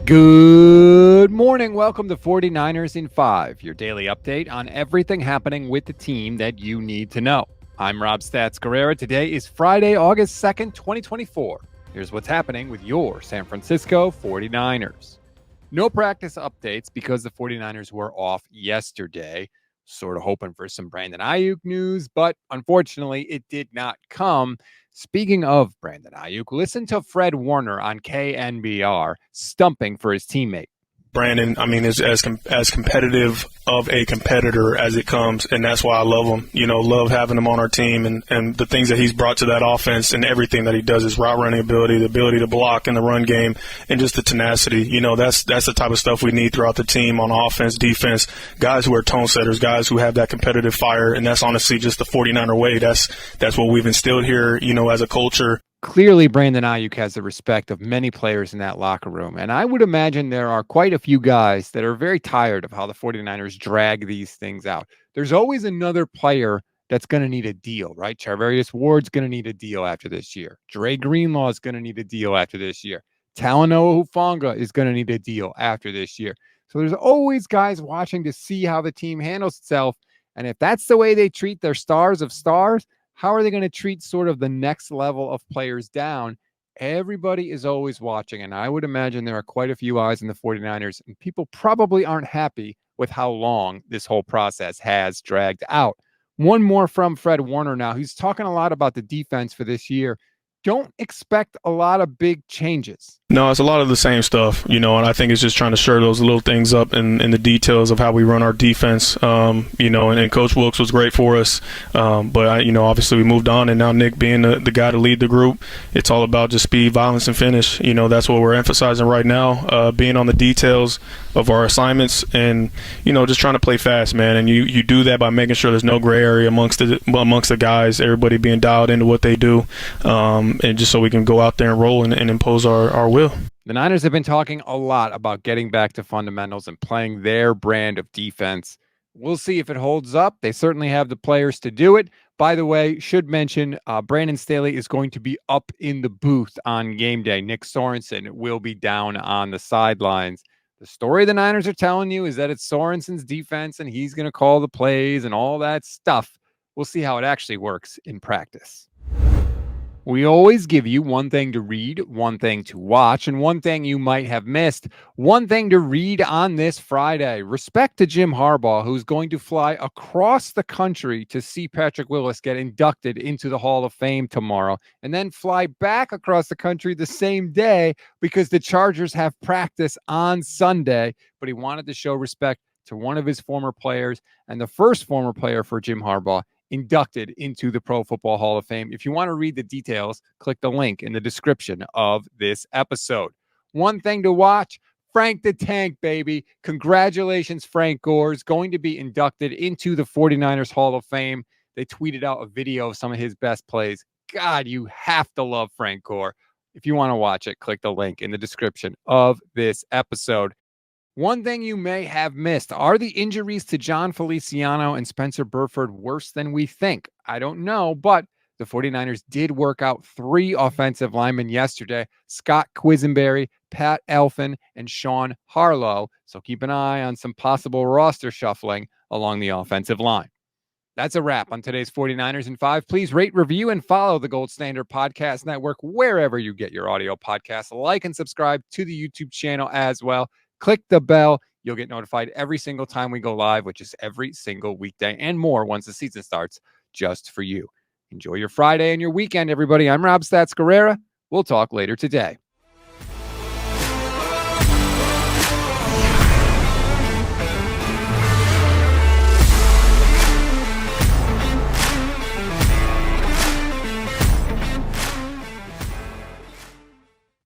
Good morning. Welcome to 49ers in 5, your daily update on everything happening with the team that you need to know. I'm Rob Stats Guerrera. Today is Friday, August 2nd, 2024. Here's what's happening with your San Francisco 49ers. No practice updates because the 49ers were off yesterday. Sort of hoping for some Brandon Aiyuk news, but unfortunately, it did not come. Speaking of Brandon Aiyuk, listen to Fred Warner on KNBR stumping for his teammate. Brandon, is as competitive of a competitor as it comes, and that's why I love him. Love having him on our team, and the things that he's brought to that offense and everything that he does, his route running ability, the ability to block in the run game, and just the tenacity. That's the type of stuff we need throughout the team on offense, defense, guys who are tone setters, guys who have that competitive fire, and that's honestly just the 49er way. That's what we've instilled here, as a culture. Clearly, Brandon Aiyuk has the respect of many players in that locker room. And I would imagine there are quite a few guys that are very tired of how the 49ers drag these things out. There's always another player that's going to need a deal, right? Charvarius Ward's going to need a deal after this year. Dre Greenlaw is going to need a deal after this year. Talanoa Hufanga is going to need a deal after this year. So there's always guys watching to see how the team handles itself. And if that's the way they treat their stars of stars, how are they going to treat sort of the next level of players down? Everybody is always watching, and I would imagine there are quite a few eyes in the 49ers, and people probably aren't happy with how long this whole process has dragged out. One more from Fred Warner now. He's talking a lot about the defense for this year. Don't expect a lot of big changes. No, it's a lot of the same stuff, and I think it's just trying to shore those little things up in the details of how we run our defense, and Coach Wilkes was great for us. But obviously we moved on, and now Nick being the guy to lead the group, it's all about just speed, violence, and finish. That's what we're emphasizing right now, being on the details of our assignments and, just trying to play fast, man. And you do that by making sure there's no gray area amongst the guys, everybody being dialed into what they do, and just so we can go out there and roll and impose our will. The Niners have been talking a lot about getting back to fundamentals and playing their brand of defense. We'll see if it holds up. They certainly have the players to do it. By the way, should mention Brandon Staley is going to be up in the booth on game day. Nick Sorensen will be down on the sidelines. The story the Niners are telling you is that it's Sorensen's defense and he's going to call the plays and all that stuff. We'll see how it actually works in practice. We always give you one thing to read, one thing to watch, and one thing you might have missed. One thing to read on this Friday. Respect to Jim Harbaugh, who's going to fly across the country to see Patrick Willis get inducted into the Hall of Fame tomorrow, and then fly back across the country the same day because the Chargers have practice on Sunday. But he wanted to show respect to one of his former players and the first former player for Jim Harbaugh inducted into the Pro Football Hall of Fame. If you want to read the details, click the link in the description of this episode. One thing to watch, Frank the Tank, baby. Congratulations, Frank Gore is going to be inducted into the 49ers Hall of Fame. They tweeted out a video of some of his best plays. God, you have to love Frank Gore. If you want to watch it, click the link in the description of this episode. One thing you may have missed, are the injuries to John Feliciano and Spencer Burford worse than we think? I don't know, but the 49ers did work out 3 offensive linemen yesterday, Scott Quisenberry, Pat Elfin, and Sean Harlow. So keep an eye on some possible roster shuffling along the offensive line. That's a wrap on today's 49ers in 5. Please rate, review, and follow the Gold Standard Podcast Network wherever you get your audio podcasts. Like and subscribe to the YouTube channel as well. Click the bell. You'll get notified every single time we go live, which is every single weekday and more once the season starts, just for you. Enjoy your Friday and your weekend, everybody. I'm Rob Stats Guerrera. We'll talk later today.